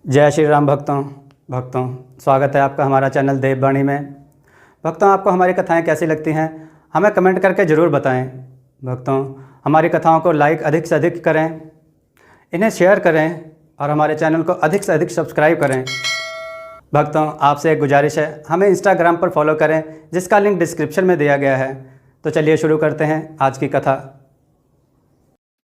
जय श्री राम भक्तों स्वागत है आपका हमारा चैनल देववाणी में। भक्तों, आपको हमारी कथाएं कैसी लगती हैं हमें कमेंट करके ज़रूर बताएं। भक्तों, हमारी कथाओं को लाइक अधिक से अधिक करें, इन्हें शेयर करें और हमारे चैनल को अधिक से अधिक सब्सक्राइब करें। भक्तों, आपसे एक गुजारिश है, हमें इंस्टाग्राम पर फॉलो करें जिसका लिंक डिस्क्रिप्शन में दिया गया है। तो चलिए शुरू करते हैं आज की कथा।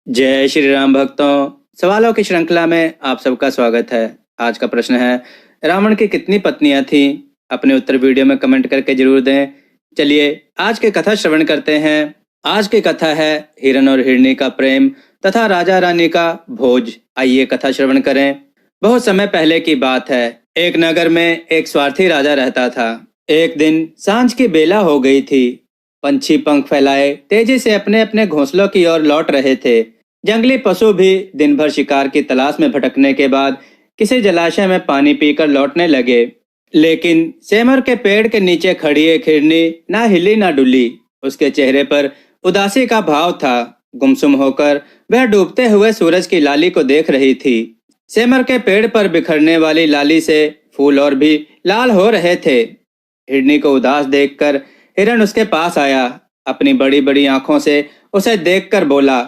जय श्री राम भक्तों, सवालों की श्रृंखला में आप सबका स्वागत है। आज का प्रश्न है, रावण की कितनी पत्नियां थीं? अपने उत्तर वीडियो में कमेंट करके जरूर दें। चलिए आज की कथा श्रवण करते हैं। आज की कथा है हिरण और हिरनी का प्रेम तथा राजा रानी का भोज। आइए कथा श्रवण करें। बहुत समय पहले की बात है। एक नगर में एक स्वार्थी राजा रहता था। एक दिन सांझ की बेला हो गई थी। पंछी पंख फैलाए तेजी से अपने अपने घोंसलों की ओर लौट रहे थे। जंगली पशु भी दिन भर शिकार की तलाश में भटकने के बाद किसी जलाशय में पानी पीकर लौटने लगे। लेकिन सेमर के पेड़ के नीचे खड़ी एक हिरनी ना हिली ना डुली। उसके चेहरे पर उदासी का भाव था। गुमसुम होकर वह डूबते हुए सूरज की लाली को देख रही थी। सेमर के पेड़ पर बिखरने वाली लाली से फूल और भी लाल हो रहे थे। हिरनी को उदास देखकर हिरण उसके पास आया। अपनी बड़ी बड़ी आंखों से उसे देखकर बोला,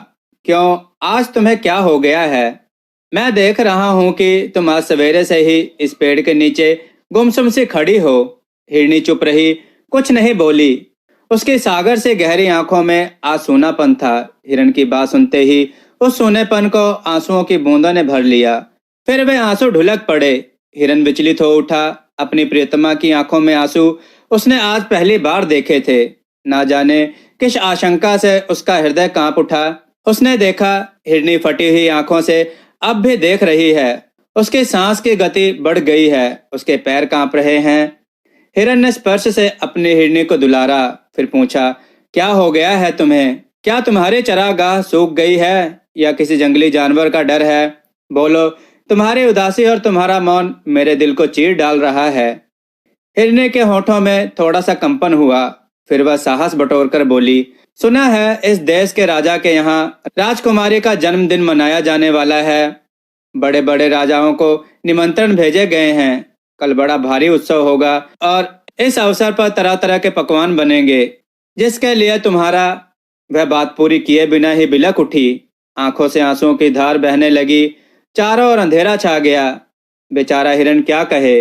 क्यों, आज तुम्हें क्या हो गया है? मैं देख रहा हूं कि तुम आज सवेरे से ही इस पेड़ के नीचे गुमसुम से खड़ी हो। हिरनी चुप रही, कुछ नहीं बोली। उसकी सागर से गहरी आंखों में आज सूनापन था। हिरण की बात सुनते ही उस सूनेपन को आंसुओं की बूंदों ने भर लिया। फिर वे आंसू ढुलक पड़े। हिरण विचलित हो उठा। अपनी प्रियतमा की आंखों में आंसू उसने आज पहली बार देखे थे। ना जाने किस आशंका से उसका हृदय कांप उठा। उसने देखा हिरनी फटी हुई आंखों से अब भी देख रही है। उसके सांस की गति बढ़ गई है। उसके पैर कांप रहे हैं। हिरण ने स्पर्श से अपनी हिरनी को दुलारा। फिर पूछा, क्या हो गया है तुम्हें? क्या तुम्हारी चरागाह सूख गई है या किसी जंगली जानवर का डर है? बोलो, तुम्हारी उदासी और तुम्हारा मौन मेरे दिल को चीर डाल रहा है। हिरनी के होठों में थोड़ा सा कंपन हुआ। फिर वह साहस बटोरकर बोली, सुना है इस देश के राजा के यहाँ राजकुमारी का जन्मदिन मनाया जाने वाला है। बड़े बड़े राजाओं को निमंत्रण भेजे गए हैं। कल बड़ा भारी उत्सव होगा और इस अवसर पर तरह तरह के पकवान बनेंगे, जिसके लिए तुम्हारा। वह बात पूरी किए बिना ही बिलक उठी। आंखों से आंसुओं की धार बहने लगी। चारों ओर अंधेरा छा गया। बेचारा हिरण क्या कहे।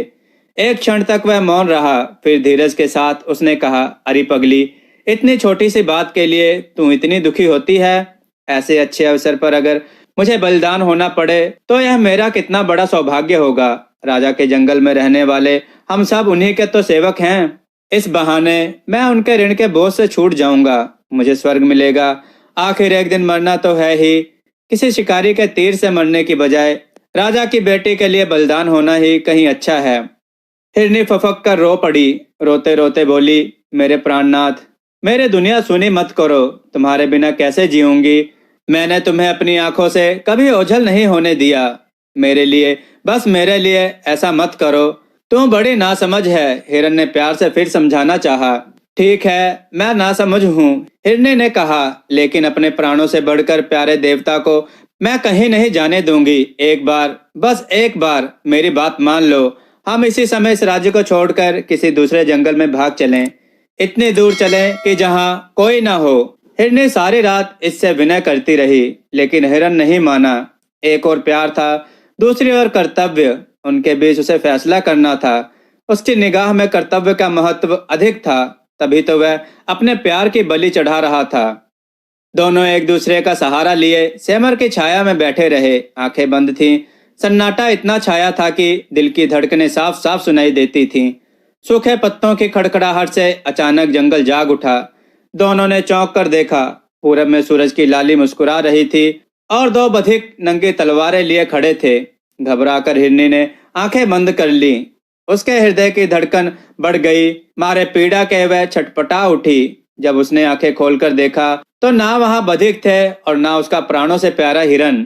एक क्षण तक वह मौन रहा। फिर धीरज के साथ उसने कहा, अरे पगली, इतनी छोटी सी बात के लिए तू इतनी दुखी होती है? ऐसे अच्छे अवसर पर अगर मुझे बलिदान होना पड़े तो यह मेरा कितना बड़ा सौभाग्य होगा। राजा के जंगल में रहने वाले हम सब उन्हीं के तो सेवक हैं। इस बहाने मैं उनके ऋण के बोझ से छूट जाऊंगा। मुझे स्वर्ग मिलेगा। आखिर एक दिन मरना तो है ही। किसी शिकारी के तीर से मरने की बजाय राजा की बेटी के लिए बलिदान होना ही कहीं अच्छा है। हिरनी फफक कर रो पड़ी। रोते रोते बोली, मेरे प्राणनाथ, मेरे दुनिया सुनी मत करो। तुम्हारे बिना कैसे जीऊंगी? मैंने तुम्हें अपनी आंखों से कभी ओझल नहीं होने दिया। मेरे लिए, बस मेरे लिए ऐसा मत करो। तुम बड़ी नासमझ है। हिरण ने प्यार से फिर समझाना चाहा। ठीक है, मैं नासमझ हूँ, हिरनी ने कहा, लेकिन अपने प्राणों से बढ़कर प्यारे देवता को मैं कहीं नहीं जाने दूंगी। एक बार, बस एक बार मेरी बात मान लो। हम इसी समय इस राज्य को छोड़कर किसी दूसरे जंगल में भाग चलें। इतनी दूर चलें कि जहां कोई ना हो। हिरनी सारी रात इससे विनय करती रही, लेकिन हिरण नहीं माना। एक और प्यार था, दूसरी ओर कर्तव्य। उनके बीच उसे फैसला करना था। उसकी निगाह में कर्तव्य का महत्व अधिक था। तभी तो वह अपने प्यार की बलि चढ़ा रहा था। दोनों एक दूसरे का सहारा लिए सेमर की छाया में बैठे रहे। आंखें बंद थीं। सन्नाटा इतना छाया था कि दिल की धड़कनें साफ साफ सुनाई देती थीं। सूखे पत्तों की खड़खड़ाहट से अचानक जंगल जाग उठा। दोनों ने चौंक कर देखा। पूरब में सूरज की लाली मुस्कुरा रही थी और दो बधिक नंगी तलवारें लिए खड़े थे। घबराकर हिरनी ने आंखें बंद कर ली। उसके हृदय की धड़कन बढ़ गई। मारे पीड़ा के वह छटपटा उठी। जब उसने आंखें खोलकर देखा तो ना वहां बधिक थे और ना उसका प्राणों से प्यारा हिरण।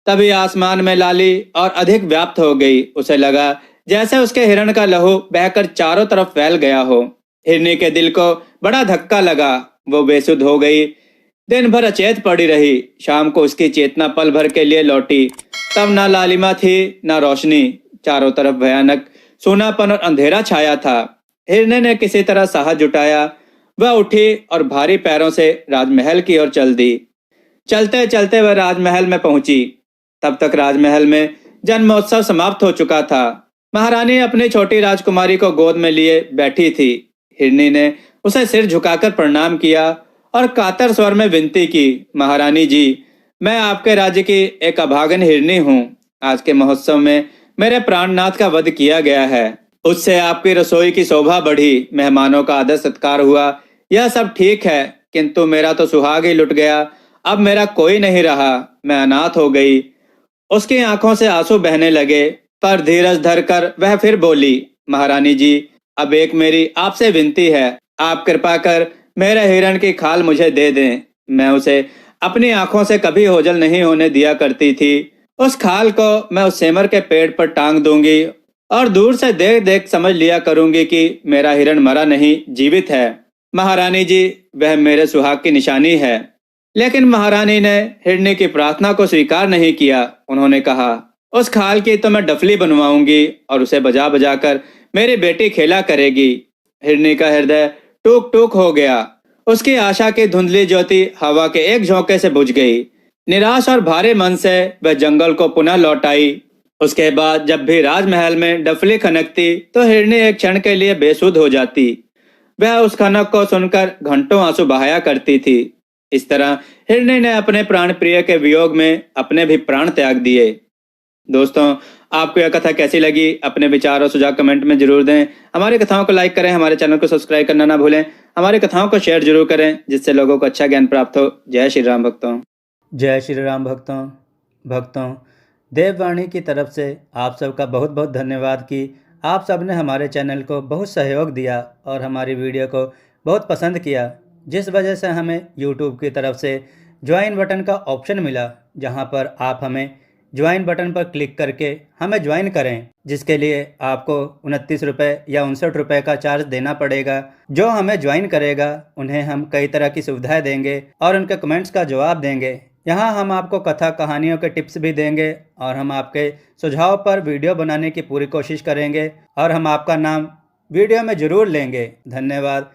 तभी आसमान में लाली और अधिक व्याप्त हो गई। उसे लगा जैसे उसके हिरण का लहू बहकर चारों तरफ फैल गया हो। हिरनी के दिल को बड़ा धक्का लगा। वो बेसुध हो गई। दिन भर अचेत पड़ी रही। शाम को उसकी चेतना पल भर के लिए लौटी। तब ना लालिमा थी ना रोशनी, चारों तरफ भयानक सूनापन और अंधेरा छाया था। हिरनी ने किसी तरह साहस जुटाया। वह उठी और भारी पैरों से राजमहल की ओर चल दी। चलते चलते वह राजमहल में पहुंची। तब तक राजमहल में जन्मोत्सव समाप्त हो चुका था। महारानी अपनी छोटी राजकुमारी को गोद में लिए बैठी थी। हिरनी ने उसे सिर झुकाकर प्रणाम किया और कातर स्वर में विनती की, महारानी जी, मैं आपके राज्य की एक अभागन हिरनी हूँ। आज के महोत्सव में मेरे प्राणनाथ का वध किया गया है। उससे आपकी रसोई की शोभा बढ़ी, मेहमानों का आदर सत्कार हुआ, यह सब ठीक है, किंतु मेरा तो सुहाग ही लुट गया। अब मेरा कोई नहीं रहा, मैं अनाथ हो गई। उसकी आंखों से आंसू बहने लगे, पर धीरज धरकर वह फिर बोली, महारानी जी, अब एक मेरी आपसे विनती है, आप कृपा कर मेरे हिरण की खाल मुझे दे दें। मैं उसे अपनी आंखों से कभी ओझल नहीं होने दिया करती थी। उस खाल को मैं उस सेमर के पेड़ पर टांग दूंगी और दूर से देख देख समझ लिया करूंगी कि मेरा हिरण मरा नहीं, जीवित है। महारानी जी, वह मेरे सुहाग की निशानी है। लेकिन महारानी ने हिरनी की प्रार्थना को स्वीकार नहीं किया। उन्होंने कहा, उस खाल की तो मैं डफली बनवाऊंगी और उसे बजा बजा कर मेरी बेटी खेला करेगी। हिरनी का हृदय टूक टूक हो गया। उसकी आशा की धुंधली ज्योति हवा के एक झोंके से बुझ गई। निराश और भारे मन से वह जंगल को पुनः लौट आई। उसके बाद जब भी राजमहल में डफली खनकती तो हिरनी एक क्षण के लिए बेसुध हो जाती। वह उस खनक को सुनकर घंटों आंसू बहाया करती थी। इस तरह हिरनी ने अपने प्राण प्रिय के वियोग में अपने भी प्राण त्याग दिए। दोस्तों, आपको यह कथा कैसी लगी? अपने विचार और सुझाव कमेंट में जरूर दें। हमारी कथाओं को लाइक करें, हमारे चैनल को सब्सक्राइब करना ना भूलें। हमारी कथाओं को शेयर जरूर करें, जिससे लोगों को अच्छा ज्ञान प्राप्त हो। जय श्री राम भक्तों। जय श्री राम भक्तों, देववाणी की तरफ से आप सबका बहुत बहुत धन्यवाद कि आप सब ने हमारे चैनल को बहुत सहयोग दिया और हमारी वीडियो को बहुत पसंद किया, जिस वजह से हमें यूट्यूब की तरफ से ज्वाइन बटन का ऑप्शन मिला, जहां पर आप हमें ज्वाइन बटन पर क्लिक करके हमें ज्वाइन करें, जिसके लिए आपको 29 रुपये या 59 रुपये का चार्ज देना पड़ेगा। जो हमें ज्वाइन करेगा उन्हें हम कई तरह की सुविधाएं देंगे और उनके कमेंट्स का जवाब देंगे। यहाँ हम आपको कथा कहानियों के टिप्स भी देंगे और हम आपके सुझाव पर वीडियो बनाने की पूरी कोशिश करेंगे और हम आपका नाम वीडियो में ज़रूर लेंगे। धन्यवाद।